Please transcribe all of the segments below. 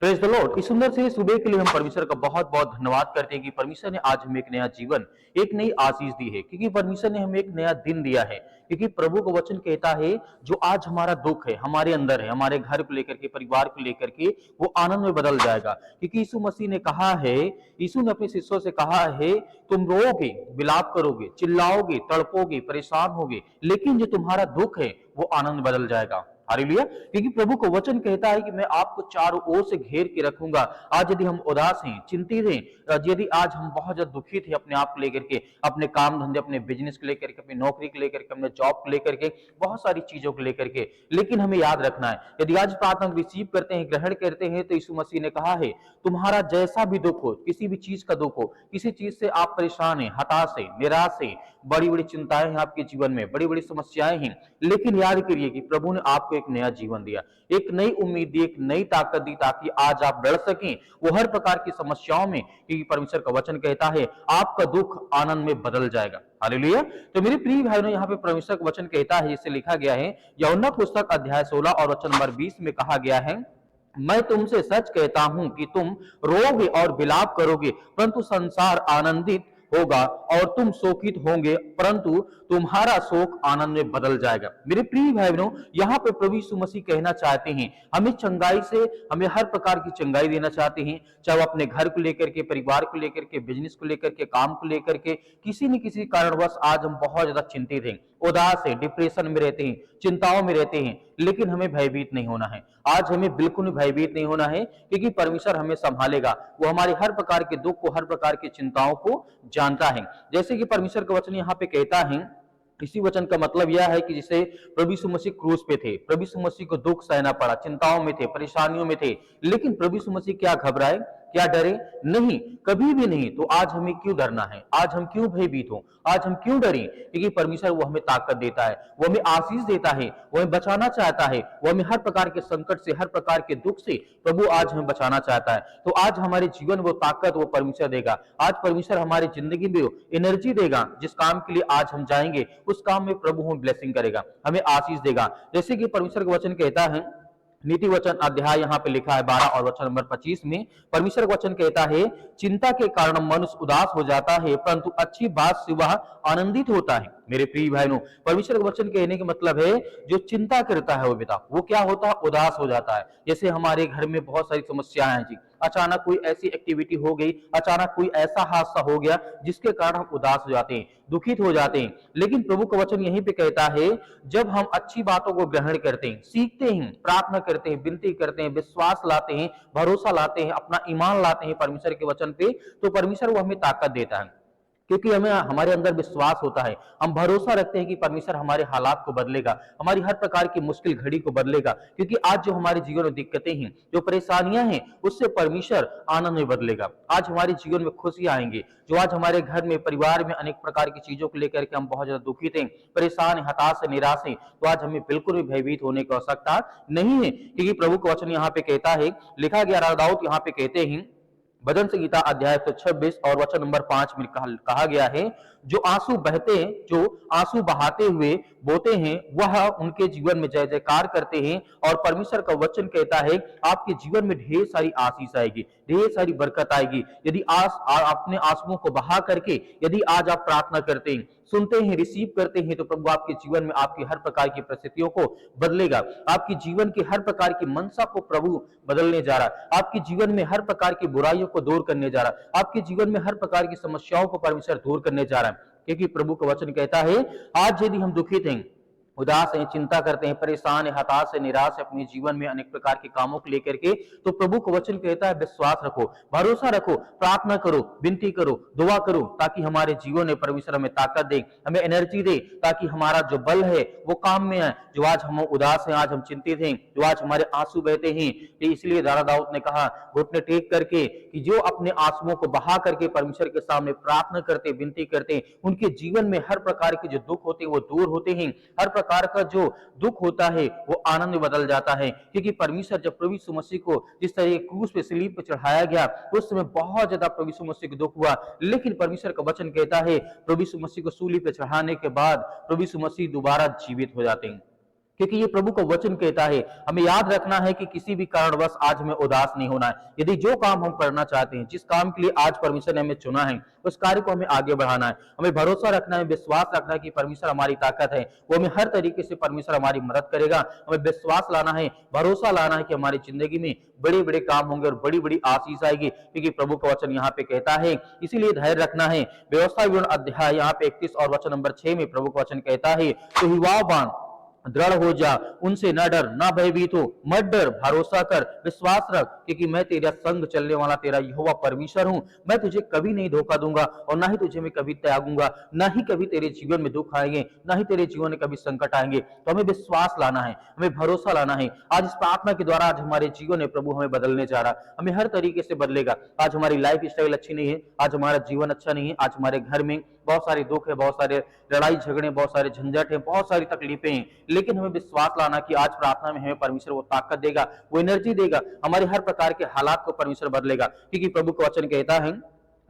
Praise the Lord. इस सुंदर से सुबह के लिए हम परमेश्वर का बहुत बहुत धन्यवाद करते हैं कि परमेश्वर ने आज हमें एक नया जीवन, एक नई आशीष दी है, क्योंकि परमेश्वर ने हमें एक नया दिन दिया है। क्योंकि प्रभु का वचन कहता है जो आज हमारा दुख है, हमारे अंदर है, हमारे घर को लेकर के, परिवार को लेकर के, वो आनंद में बदल जाएगा। क्योंकि यीशु मसीह ने कहा है, यीशु ने अपने शिष्यों से कहा है, तुम रोओगे, विलाप करोगे, चिल्लाओगे, तड़पोगे, परेशान होगे, लेकिन जो तुम्हारा दुख है वो आनंद में बदल जाएगा। हालेलुया। क्योंकि प्रभु का वचन कहता है कि मैं आपको चारों ओर से घेर के रखूंगा। आज यदि हम उदास हैं, चिंतित हैं, यदि आज हम बहुत ज्यादा दुखित हैं अपने आप को लेकर के, अपने काम धंधे, अपने बिजनेस को लेकर के, अपनी नौकरी को लेकर के, अपने जॉब को लेकर के, बहुत सारी चीजों को लेकर के, लेकिन हमें याद रखना है, यदि आज प्रार्थना रिसीव करते हैं, ग्रहण करते हैं, तो यीशु मसीह ने कहा है तुम्हारा जैसा भी दुख हो, किसी भी चीज का दुख हो, किसी चीज से आप परेशान हैं, हताश हैं, निराश हैं, बड़ी बड़ी चिंताएं हैं आपके जीवन में, बड़ी बड़ी समस्याएं हैं, लेकिन याद करिए कि प्रभु ने आपको एक नया जीवन दिया, एक नई उम्मीद दी, एक नई ताकत दी, ताकि आज आप लड़ सकें वो हर प्रकार की समस्याओं में। क्योंकि परमेश्वर का वचन कहता है आपका दुख आनंद में बदल जाएगा। हालेलुया। तो मेरे प्रिय भाइयों, यहाँ पे परमेश्वर का वचन कहता है, जिससे लिखा गया है यूहन्ना पुस्तक अध्याय 16 और वचन नंबर 20 में कहा गया है, मैं तुमसे सच कहता हूं कि तुम रोओगे और विलाप करोगे, परंतु संसार आनंदित होगा, और तुम शोकित होंगे, परंतु तुम्हारा शोक आनंद में बदल जाएगा। मेरे प्रिय भाई बहनों, यहाँ पे प्रभु यीशु मसीह कहना चाहते हैं हमें चंगाई से, हमें हर प्रकार की चंगाई देना चाहते हैं, चाहे वो अपने घर को लेकर के, परिवार को लेकर के, बिजनेस को लेकर के, काम को लेकर के, किसी न किसी कारणवश आज हम बहुत ज्यादा चिंतित हैं, उदास है, डिप्रेशन में रहते हैं, चिंताओं में रहते हैं, लेकिन हमें भयभीत नहीं होना है। आज हमें बिल्कुल भी भयभीत नहीं होना है, क्योंकि परमेश्वर हमें संभालेगा। वो हमारे हर प्रकार के दुख को, हर प्रकार की चिंताओं को जानता है। जैसे कि परमेश्वर का वचन यहाँ पे कहता है, इसी वचन का मतलब यह है कि जिसे प्रभु यीशु मसीह क्रूस पे थे, प्रभु यीशु मसीह को दुख सहना पड़ा, चिंताओं में थे, परेशानियों में थे, लेकिन प्रभु यीशु मसीह क्या घबराए, क्या डरे? नहीं, कभी भी नहीं। तो आज हमें क्यों डरना है? आज हम क्यों भयभीत हो? आज हम क्यों डरें? क्योंकि परमेश्वर वो हमें ताकत देता है, वो हमें आशीष देता है, वो हमें बचाना चाहता है, वो हमें हर प्रकार के संकट से, हर प्रकार के दुख से प्रभु आज हमें बचाना चाहता है। तो आज हमारे जीवन वो ताकत वो परमेश्वर देगा। आज परमेश्वर हमारी जिंदगी में एनर्जी देगा। जिस काम के लिए आज हम जाएंगे उस काम में प्रभु हमें ब्लेसिंग करेगा, हमें आशीष देगा। जैसे कि परमेश्वर का वचन कहता है, नीति वचन अध्याय यहाँ पे लिखा है 12 और वचन नंबर 25 में, परमेश्वर का वचन कहता है चिंता के कारण मनुष्य उदास हो जाता है, परंतु अच्छी बात से वह आनंदित होता है। मेरे प्रिय भाइयों, परमेश्वर का वचन कहने का मतलब है जो चिंता करता है वो बेटा, वो क्या होता है? उदास हो जाता है। जैसे हमारे घर में बहुत सारी समस्याएं हैं जी, अचानक कोई ऐसी एक्टिविटी हो गई, अचानक कोई ऐसा हादसा हो गया जिसके कारण हम उदास हो जाते हैं, दुखित हो जाते हैं। लेकिन प्रभु का वचन यहीं पे कहता है जब हम अच्छी बातों को ग्रहण करते हैं, सीखते हैं, प्रार्थना करते हैं, विनती करते हैं, विश्वास लाते हैं, भरोसा लाते हैं, अपना ईमान लाते हैं परमेश्वर के वचन पे, तो परमेश्वर वो हमें ताकत देता है। क्योंकि हमें हमारे अंदर विश्वास होता है, हम भरोसा रखते हैं कि परमेश्वर हमारे हालात को बदलेगा, हमारी हर प्रकार की मुश्किल घड़ी को बदलेगा। क्योंकि आज जो हमारे जीवन में दिक्कतें हैं, जो परेशानियां हैं, उससे परमेश्वर आनंद में बदलेगा। आज हमारे जीवन में खुशियां आएंगी। जो आज हमारे घर में, परिवार में अनेक प्रकार की चीजों को लेकर के हम बहुत ज्यादा दुखित हैं, परेशान हैं, हताश हैं, निराश हैं, तो आज हमें बिल्कुल भी भयभीत होने की आवश्यकता नहीं है। क्योंकि प्रभु का वचन यहाँ पे कहता है, लिखा गया, राजा दाऊद यहाँ पे कहते हैं, भजन संहिता अध्याय 126 और वचन नंबर 5 में कहा गया है, जो आंसू बहते हैं, जो आंसू बहाते हुए बोते हैं, वह उनके जीवन में जय जयकार करते हैं। और परमेश्वर का वचन कहता है आपके जीवन में ढेर सारी आशीष आएगी, ढेर सारी बरकत आएगी। यदि अपने आंसुओं को बहा करके यदि आज आप प्रार्थना करते हैं, सुनते हैं, रिसीव करते हैं, तो प्रभु आपके जीवन में आपकी हर प्रकार की परिस्थितियों को बदलेगा। आपकी जीवन की हर प्रकार की मनसा को प्रभु बदलने जा रहा है। आपके जीवन में हर प्रकार की बुराइयों को दूर करने जा रहा है। आपके जीवन में हर प्रकार की समस्याओं को परमेश्वर दूर करने जा रहा है। क्योंकि प्रभु का वचन कहता है आज यदि हम दुखित हैं, उदास हैं, चिंता करते हैं, परेशान है, हताश है, निराश है अपने जीवन में अनेक प्रकार के कामों को लेकर के, तो प्रभु का वचन कहता है विश्वास रखो, भरोसा रखो, प्रार्थना करो, विनती करो, दुआ करो, ताकि हमारे जीवन में परमेश्वर हमें ताकत दे, हमें एनर्जी दे, ताकि हमारा जो बल है वो काम में आए। जो आज हम उदास हैं, आज हम चिंतित हैं, जो आज हमारे आंसू बहते हैं, इसलिए राजा दाऊद ने कहा घुटने टेक करके कि जो अपने आंसुओं को बहा करके परमेश्वर के सामने प्रार्थना करते, विनती करते, उनके जीवन में हर प्रकार के जो दुख होते हैं वो दूर होते हैं। हर प्रकार का जो दुख होता है वो आनंद में बदल जाता है। क्योंकि परमेश्वर जब प्रभु यीशु मसीह को जिस तरह क्रूस पे, सलीब पे चढ़ाया गया, उस समय बहुत ज्यादा प्रभु यीशु मसीह को दुख हुआ, लेकिन परमेश्वर का वचन कहता है प्रभु यीशु मसीह को सूली पे चढ़ाने के बाद प्रभु यीशु मसीह दोबारा जीवित हो जाते हैं। क्योंकि ये प्रभु का वचन कहता है, हमें याद रखना है कि किसी भी कारणवश आज हमें उदास नहीं होना है। यदि जो काम हम करना चाहते हैं, जिस काम के लिए आज परमेश्वर ने हमें चुना है, उस कार्य को हमें आगे बढ़ाना है। हमें भरोसा रखना है, विश्वास रखना है कि परमेश्वर हमारी ताकत है, वो हमें हर तरीके से परमेश्वर हमारी मदद करेगा। हमें विश्वास लाना है, भरोसा लाना है कि हमारी जिंदगी में बड़े बड़े काम होंगे और बड़ी बड़ी आशीष आएगी, क्योंकि प्रभु का वचन यहाँ पे कहता है। इसीलिए धैर्य रखना है। व्यवस्था विवरण अध्याय यहाँ पे 31 और वचन नंबर 6 में प्रभु का वचन कहता है, तो युवाओं बांध, दृढ़ हो जा, उनसे न डर, न भयभीत हो, मत डर, भरोसा कर, विश्वास रख, क्योंकि मैं तेरा संग चलने वाला तेरा यहोवा परमेश्वर हूं। मैं तुझे कभी नहीं धोखा दूंगा और ना ही तुझे मैं कभी त्यागूंगा, ना ही कभी तेरे जीवन में दुख आएंगे, ना ही तेरे जीवन में कभी संकट आएंगे। तो हमें विश्वास लाना है, हमें भरोसा लाना है। आज इस प्रार्थना के द्वारा आज हमारे जीवन में प्रभु हमें बदलने जा रहा है, हमें हर तरीके से बदलेगा। आज हमारी लाइफ स्टाइल अच्छी नहीं है, आज हमारा जीवन अच्छा नहीं है, आज हमारे घर में बहुत सारे दुख है, बहुत सारे लड़ाई झगड़े, बहुत सारे झंझट है, बहुत सारी तकलीफें हैं, लेकिन हमें विश्वास लाना कि आज प्रार्थना में हमें परमेश्वर वो ताकत देगा, वो एनर्जी देगा, हमारे हर प्रकार के हालात को परमेश्वर बदलेगा। क्योंकि प्रभु का वचन कहता है,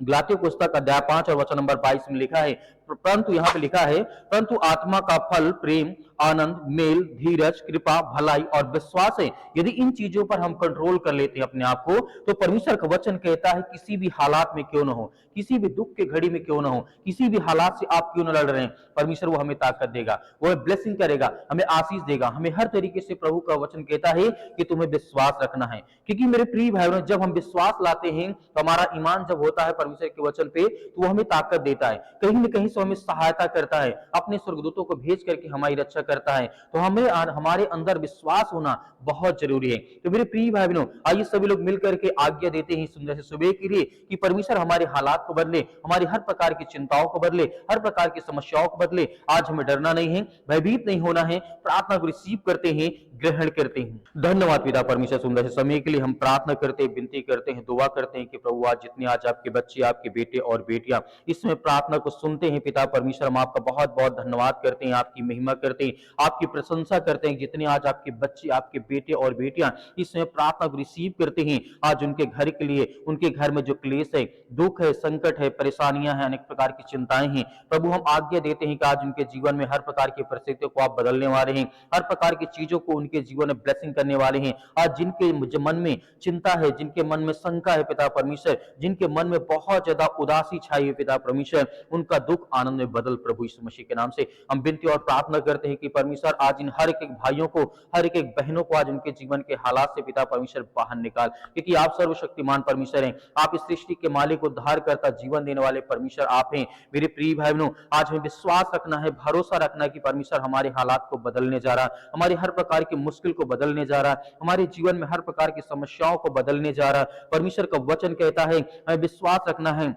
गलातियों पुस्तक अध्याय 5 और वचन नंबर 22 में लिखा है, परंतु यहाँ पे लिखा है, परंतु आत्मा का फल प्रेम, आनंद, मेल, धीरज, कृपा, भलाई और विश्वास है। यदि इन चीजों पर हम कंट्रोल कर लेते हैं अपने आप को, तो परमेश्वर का वचन कहता है, किसी भी हालात में क्यों ना हो, किसी भी दुख के घड़ी में क्यों ना हो, किसी भी हालात से आप क्यों ना लड़ रहे हैं, परमेश्वर वो हमें ताकत देगा, वो हमें ब्लेसिंग करेगा, हमें आशीष देगा। हमें हर तरीके से प्रभु का वचन कहता है कि तुम्हें विश्वास रखना है। क्योंकि मेरे प्रिय भाई बहनों, जब हम विश्वास लाते हैं, तो हमारा ईमान जब होता है परमेश्वर के वचन पे, तो वो हमें ताकत देता है, कहीं न कहीं से हमें सहायता करता है, अपने स्वर्गदूतों को भेज करके हमारी रक्षा करता है। तो हमें हमारे अंदर विश्वास होना बहुत जरूरी है। तो मेरे प्रिय भाई बहनों, आइए सभी लोग मिलकर के आज्ञा देते हैं सुंदर से सुबह के लिए कि परमेश्वर हमारे हालात को बदले, हमारी हर प्रकार की चिंताओं को बदले, हर प्रकार की समस्याओं को बदले। आज हमें डरना नहीं है, भयभीत नहीं होना है, प्रार्थना को रिसीव करते हैं, ग्रहण करते हैं। धन्यवाद पिता परमेश्वर, सुंदर से समय के लिए हम प्रार्थना करते हैं, विनती करते हैं, दुआ करते हैं कि प्रभु आज जितने आज आपके बच्चे, आपके बेटे और बेटियां इसमें प्रार्थना को सुनते हैं, पिता परमेश्वर हम आपका बहुत बहुत धन्यवाद करते हैं, आपकी महिमा करते हैं, आपकी प्रशंसा करते हैं। जितने आज आपके बच्चे, आपके बेटे और बेटियां इसमें प्रार्थना को रिसीव करते हैं, आज उनके घर के लिए, उनके घर में जो क्लेश है, दुख है, संकट है, परेशानियां हैं, अनेक प्रकार की चिंताएं हैं, प्रभु हम आज्ञा देते हैं कि आज उनके जीवन में हर प्रकार की परिस्थितियों को आप बदलने वाले हैं, हर प्रकार की चीजों को उनके जीवन में ब्लेसिंग करने वाले हैं। आज जिनके मन में चिंता है, जिनके मन में शंका है पिता परमेश्वर, जिनके मन में बहुत ज्यादा उदासी छाई है पिता परमेश्वर, उनका दुख आनंद में बदल प्रभु यीशु मसीह के नाम से हम विनती और प्रार्थना करते हैं कि परमेश्वर आज इन हर एक भाइयों को, हर एक बहनों को आज उनके जीवन के हालात से पिता परमेश्वर बाहर निकाल, क्योंकि आप सर्वशक्तिमान परमेश्वर हैं, आप इस सृष्टि के मालिक, उद्धार करता, जीवन देने वाले परमेश्वर आप हैं। मेरे प्रिय भाई बहनों, आज हमें विश्वास रखना है, भरोसा रखना है कि परमेश्वर हमारे हालात को बदलने जा रहा है, हमारे हर प्रकार की मुश्किल को बदलने जा रहा है, हमारे जीवन में हर प्रकार की समस्याओं को बदलने जा रहा है। परमेश्वर का वचन कहता है, हमें विश्वास रखना है,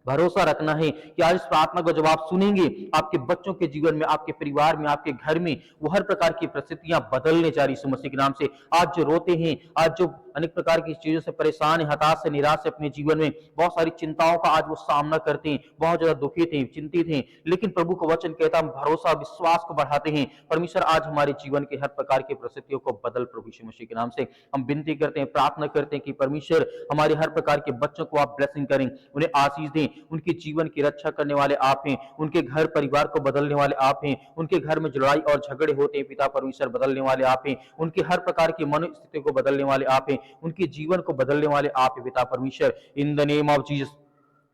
भरोसा रखना है कि आज इस प्रार्थना को जब आप सुनेंगे, आपके बच्चों के जीवन में, आपके परिवार में, आपके घर में वो हर प्रकार की परिस्थितियां बदलने जा रही यीशु मसीह के नाम से। आज जो रोते हैं, आज जो अनेक प्रकार की चीजों से परेशान है, हताश से, निराश है अपने जीवन में, बहुत सारी चिंताओं का आज वो सामना करते हैं, बहुत ज्यादा दुखित हैं, चिंतित हैं, लेकिन प्रभु का वचन कहता है हम भरोसा, विश्वास को बढ़ाते हैं। परमेश्वर आज हमारे जीवन के हर प्रकार की परिस्थितियों को बदल प्रभु यीशु मसीह के नाम से हम विनती करते हैं, प्रार्थना करते हैं कि परमेश्वर हमारे हर प्रकार के बच्चों को आप ब्लेसिंग करें, उन्हें आशीष दें, उनके जीवन की रक्षा करने वाले आप हैं, उनके घर परिवार को बदलने वाले आप हैं, उनके घर में जो लड़ाई और झगड़े होते हैं पिता परमेश्वर बदलने वाले आप हैं, उनके हर प्रकार की मनोस्थिति को बदलने वाले आप हैं, उनके जीवन को बदलने वाले आप हैं पिता परमेश्वर। In the name of Jesus,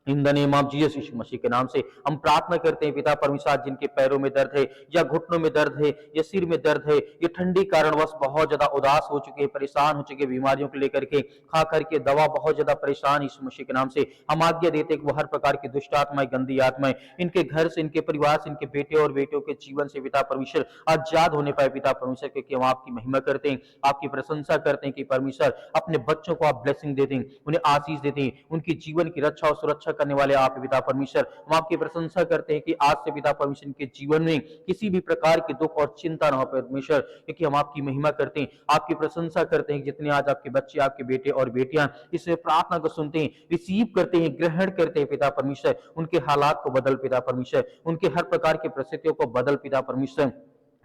in the name of Jesus, Yeshu Masih के नाम से हम प्रार्थना करते हैं पिता परमेश्वर, जिनके पैरों में दर्द है, या घुटनों में दर्द है, या सिर में दर्द है, ये ठंडी कारणवश बहुत ज्यादा उदास हो चुके हैं, परेशान हो चुके, बीमारियों को लेकर के खा करके दवा बहुत ज्यादा परेशान, यीशु मसीह के नाम से हम आज्ञा देते हैं कि वो हर प्रकार की दुष्ट आत्माएं, गंदी आत्माएं इनके घर से, इनके परिवार से, इनके बेटे और बेटियों के जीवन से पिता परमेश्वर आजाद होने पाए पिता परमेश्वर, क्योंकि हम आपकी महिमा करते हैं, आपकी प्रशंसा करते हैं कि परमेश्वर अपने बच्चों को आप ब्लेसिंग देते हैं, उन्हें आशीष देते हैं, उनकी जीवन की रक्षा और सुरक्षा करने वाले आप पिता परमेश्वर। हम आपकी प्रशंसा करते हैं कि आज से पिता परमेश्वर के जीवन में किसी भी प्रकार की दुख और चिंता न हो परमेश्वर, क्योंकि हम आपकी महिमा करते हैं, आपकी प्रशंसा करते हैं। जितने आज आपके बच्चे, आपके बेटे और बेटियां इस प्रार्थना को सुनते हैं, रिसीव करते हैं, ग्रहण करते हैं पिता परमेश्वर, उनके हालात को बदल पिता परमेश्वर, उनके हर प्रकार की परिस्थितियों को बदल पिता परमेश्वर।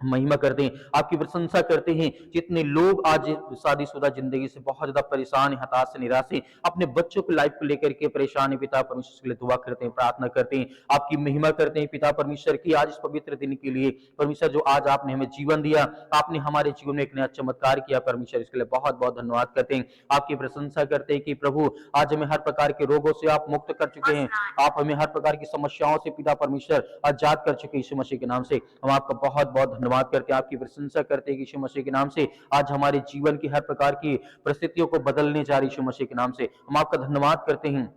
महिमा करते हैं, आपकी प्रशंसा करते हैं। जितने लोग आज शादीशुदा जिंदगी से बहुत ज्यादा परेशान हैं, हताश से निराश हैं, अपने बच्चों की लाइफ को लेकर के परेशान है, पिता परमेश्वर के लिए दुआ करते हैं, प्रार्थना करते हैं, आपकी महिमा करते हैं पिता परमेश्वर की आज इस पवित्र दिन के लिए। परमेश्वर जो आज आपने हमें जीवन दिया, आपने हमारे जीवन में एक नया चमत्कार किया परमेश्वर, इसके लिए बहुत बहुत धन्यवाद करते हैं। आपकी प्रशंसा करते हैं कि प्रभु आज हमें हर प्रकार के रोगों से आप मुक्त कर चुके हैं, आप हमें हर प्रकार की समस्याओं से पिता परमेश्वर आजाद कर चुके हैं यीशु मसीह के नाम से। हम आपका बहुत बहुत धन्यवाद करते हैं, आपकी प्रशंसा करते हैं यीशु मसीह के नाम से। आज हमारे जीवन की हर प्रकार की परिस्थितियों को बदलने जा रही यीशु मसीह के नाम से हम आपका धन्यवाद करते हैं,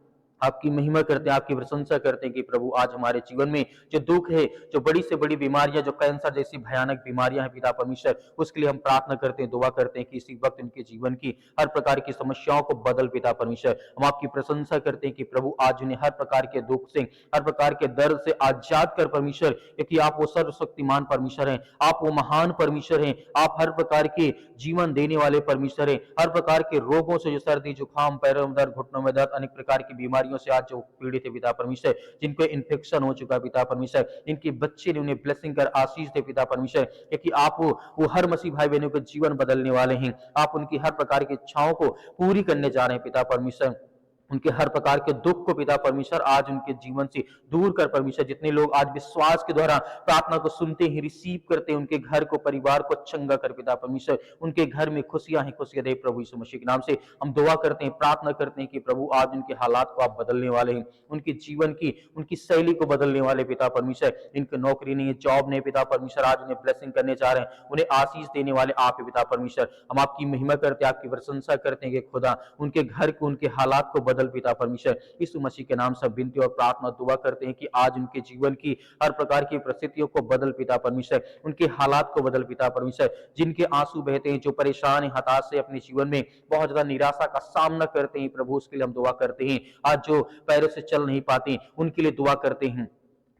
आपकी महिमा करते हैं, आपकी प्रशंसा करते हैं कि प्रभु आज हमारे जीवन में जो दुख है, जो बड़ी से बड़ी बीमारियां, जो कैंसर जैसी भयानक बीमारियां हैं पिता परमेश्वर, उसके लिए हम प्रार्थना करते हैं, दुआ करते हैं कि इसी वक्त उनके जीवन की हर प्रकार की समस्याओं को बदल पिता परमेश्वर। हम आपकी प्रशंसा करते हैं कि प्रभु आज उन्हें हर प्रकार के दुख से, हर प्रकार के दर्द से आजाद कर परमेश्वर, क्योंकि आप वो सर्वशक्तिमान परमेश्वर हैं, आप वो महान परमेश्वर हैं, आप हर प्रकार के जीवन देने वाले परमेश्वर हैं। हर प्रकार के रोगों से, जो सर्दी जुकाम, पैरों में दर्द, घुटनों में दर्द, अनेक प्रकार की बीमारियों से आज जो पीड़ित है पिता परमेश्वर, जिनको इन्फेक्शन हो चुका है पिता परमेश्वर, इनके बच्चे ने उन्हें ब्लेसिंग कर आशीष दे पिता परमेश्वर, क्योंकि आप वो हर मसीह भाई बहनों के जीवन बदलने वाले हैं। आप उनकी हर प्रकार की इच्छाओं को पूरी करने जा रहे हैं पिता परमेश्वर। उनके हर प्रकार के दुख को पिता परमेश्वर आज उनके जीवन से दूर कर परमेश्वर। जितने लोग आज विश्वास के द्वारा प्रार्थना को सुनते हैं, रिसीव करते हैं, उनके घर को, परिवार को चंगा कर पिता परमेश्वर। उनके घर में खुशियां ही खुशियां दे प्रभु यीशु मसीह के नाम से। हम दुआ करते हैं, प्रार्थना करते हैं कि प्रभु आज उनके हालात को आप बदलने वाले हैं, उनके जीवन की, उनकी शैली को बदलने वाले पिता परमेश्वर। इनकी नौकरी नहीं है, जॉब नहीं पिता परमेश्वर, आज उन्हें ब्लेसिंग करने जा रहे हैं, उन्हें आशीष देने वाले आप ही पिता परमेश्वर। हम आपकी महिमा करते हैं, आपकी प्रशंसा करते हैं कि खुदा उनके घर को, उनके हालात को बदल पिता परमेश्वर। यीशु मसीह के नाम से विनती और प्रार्थना दुआ करते हैं कि आज उनके जीवन की हर प्रकार की परिस्थितियों को बदल पिता परमेश्वर, उनके हालात को बदल पिता परमेश्वर। जिनके आंसू बहते हैं, जो परेशान है, हताश है, अपने जीवन में बहुत ज्यादा निराशा का सामना करते हैं प्रभु, उसके लिए हम दुआ करते हैं। आज जो पैरों से चल नहीं पाते उनके लिए दुआ करते हैं,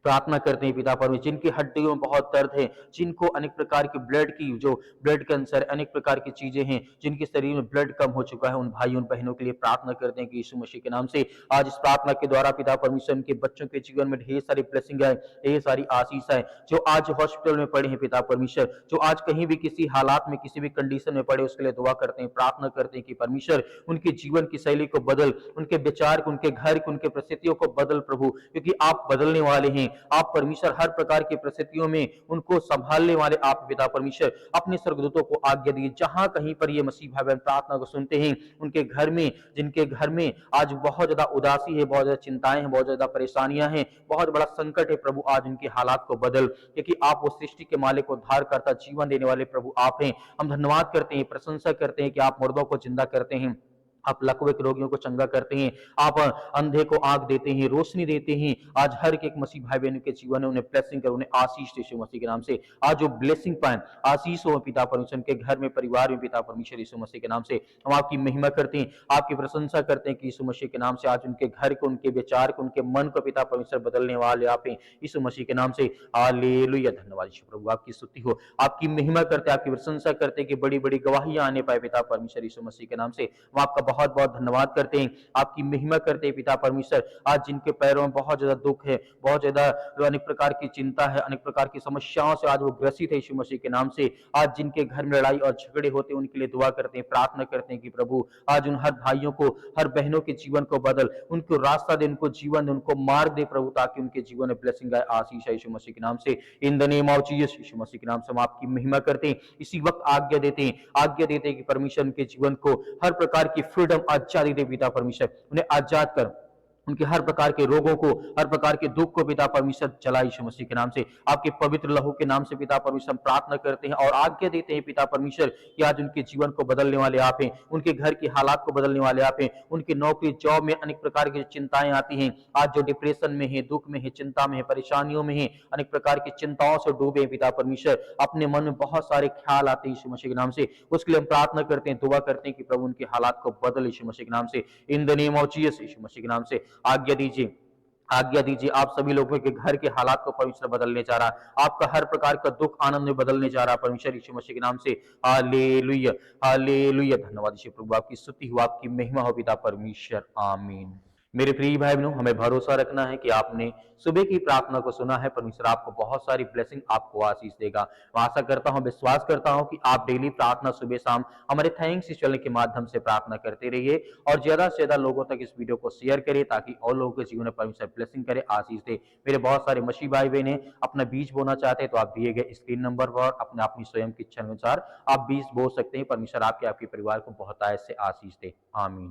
प्रार्थना करते हैं पिता परमेश्वर। जिनकी हड्डियों में बहुत दर्द है, जिनको अनेक प्रकार की ब्लड की, जो ब्लड कैंसर, अनेक प्रकार की चीजें हैं, जिनके शरीर में ब्लड कम हो चुका है, उन भाइयों बहनों के लिए प्रार्थना करते हैं कि यीशु मसीह के नाम से आज इस प्रार्थना के द्वारा पिता परमेश्वर उनके बच्चों के जीवन में ढेर सारी ब्लेसिंग है, ढेर सारी आशीष है। जो आज हॉस्पिटल में पड़े हैं पिता परमेश्वर, जो आज कहीं भी किसी हालात में, किसी भी कंडीशन में पड़े, उसके लिए दुआ करते हैं, प्रार्थना करते हैं कि परमेश्वर उनके जीवन की शैली को बदल, उनके विचार को, उनके घर को, उनके परिस्थितियों को बदल प्रभु, क्योंकि आप बदलने वाले हैं। आप परमेश्वर हर प्रकार की परिस्थितियों में उनको संभालने वाले आप पिता परमेश्वर। अपने स्वर्गदूतों को आज्ञा दिए, जहां कहीं पर ये मसीह भाई बहन प्रार्थना को सुनते हैं, उनके घर में, जिनके घर में आज बहुत ज्यादा उदासी है, बहुत ज्यादा चिंताएं हैं, बहुत ज्यादा परेशानियां हैं, बहुत बड़ा संकट है प्रभु, आज उनके हालात को बदल, क्योंकि आप वो सृष्टि के मालिक, उद्धार करता, जीवन देने वाले प्रभु आप हैं। हम धन्यवाद करते हैं, प्रशंसा करते हैं कि आप मुर्दों को जिंदा करते हैं, आप लकवे के रोगियों को चंगा करते हैं, आप अंधे को आंख देते हैं, रोशनी देते हैं। आज हर एक मसीह भाई बहनों के जीवन में उन्हें ब्लेसिंग कर, उन्हें आशीष दे यीशु मसीह के नाम से। आज जो ब्लेसिंग पाए, आशीष हो पिता परमेश्वर के घर में, परिवार में पिता परमेश्वर यीशु मसीह के नाम से। हम आपकी महिमा करते हैं, आपकी प्रशंसा करते हैं कि यीशु मसीह के नाम से आज उनके घर को, उनके विचार को, उनके मन को पिता परमेश्वर बदलने वाले आप हैं यीशु मसीह के नाम से। हालेलुया, धन्यवाद यीशु प्रभु, आपकी स्तुति हो, आपकी महिमा करते हैं, आपकी प्रशंसा करते हैं कि बड़ी बड़ी गवाहियां आने पाए पिता परमेश्वर यीशु मसीह के नाम से। हम आपका बहुत बहुत धन्यवाद करते हैं, आपकी महिमा करते हैं पिता परमेश्वर। आज जिनके पैरों में बहुत ज्यादा दुख है, बहुत ज्यादा अनेक प्रकार की चिंता है, अनेक प्रकार की समस्याओं से आज वो ग्रसित है यीशु मसीह के नाम से। आज जिनके घर में लड़ाई और झगड़े होते हैं, उनके लिए दुआ करते हैं, प्रार्थना करते हैं कि प्रभु आज उन हर भाइयों को, हर बहनों के जीवन को बदल, उनको रास्ता दे, उनको जीवन दे, उनको मार्ग दे प्रभु, ताकि उनके जीवन में ब्लेसिंग आए, आशीष है यीशु मसीह के नाम से। In the name of Jesus, Yeshu Masih के नाम से हम आपकी महिमा करते हैं। इसी वक्त आज्ञा देते हैं, आज्ञा देते हैं कि परमेश्वर उनके जीवन को हर प्रकार की फ्रीडम, आजादी दे पिता परमेश्वर, उन्हें आजाद कर, उनके हर प्रकार के रोगों को, हर प्रकार के दुख को पिता परमेश्वर चला यीशु मसीह के नाम से। आपके पवित्र लहू के नाम से पिता परमेश्वर प्रार्थना करते हैं और आज्ञा देते हैं पिता परमेश्वर कि आज उनके जीवन को बदलने वाले आप हैं, उनके घर की हालात को बदलने वाले आप हैं, उनकी नौकरी, जॉब में अनेक प्रकार की चिंताएं आती हैं, आज जो डिप्रेशन में है, दुख में है, चिंता में है, परेशानियों में है, अनेक प्रकार की चिंताओं से डूबे हैं पिता परमेश्वर, अपने मन में बहुत सारे ख्याल आते हैं यीशु मसीह के नाम से, उसके लिए हम प्रार्थना करते हैं, दुआ करते हैं कि प्रभु उनके हालात को बदल यीशु मसीह के नाम से। In the name of Jesus, Yeshu Masih के नाम से आज्ञा दीजिए, आज्ञा दीजिए। आप सभी लोगों के घर के हालात को परमेश्वर बदलने जा रहा, आपका हर प्रकार का दुख आनंद में बदलने जा रहा परमेश्वर यीशु मसीह के नाम से। हालेलुया, हालेलुया, धन्यवाद यीशु प्रभु, आपकी स्तुति हो, आपकी महिमा हो पिता परमेश्वर, आमीन। मेरे प्रिय भाई बहनों, हमें भरोसा रखना है कि आपने सुबह की प्रार्थना को सुना है। परमेश्वर आपको बहुत सारी ब्लेसिंग, आपको आशीष देगा। मैं आशा करता हूं, विश्वास करता हूं कि आप डेली प्रार्थना सुबह शाम हमारे थैंक्स इस चैनल के माध्यम से प्रार्थना करते रहिए और ज्यादा से ज्यादा लोगों तक इस वीडियो को शेयर करें ताकि और लोगों के जीवन में परमेश्वर ब्लेसिंग करे, आशीष दे। मेरे बहुत सारे मसीह भाई बहन हैं, अपना बीज बोना चाहते हैं तो आप दिए गए स्क्रीन नंबर पर अपने अपनी स्वयं की इच्छा अनुसार आप बीज बो सकते हैं। परमेश्वर आपके आपके परिवार को बहुत आयत से आशीष दे। आमीन।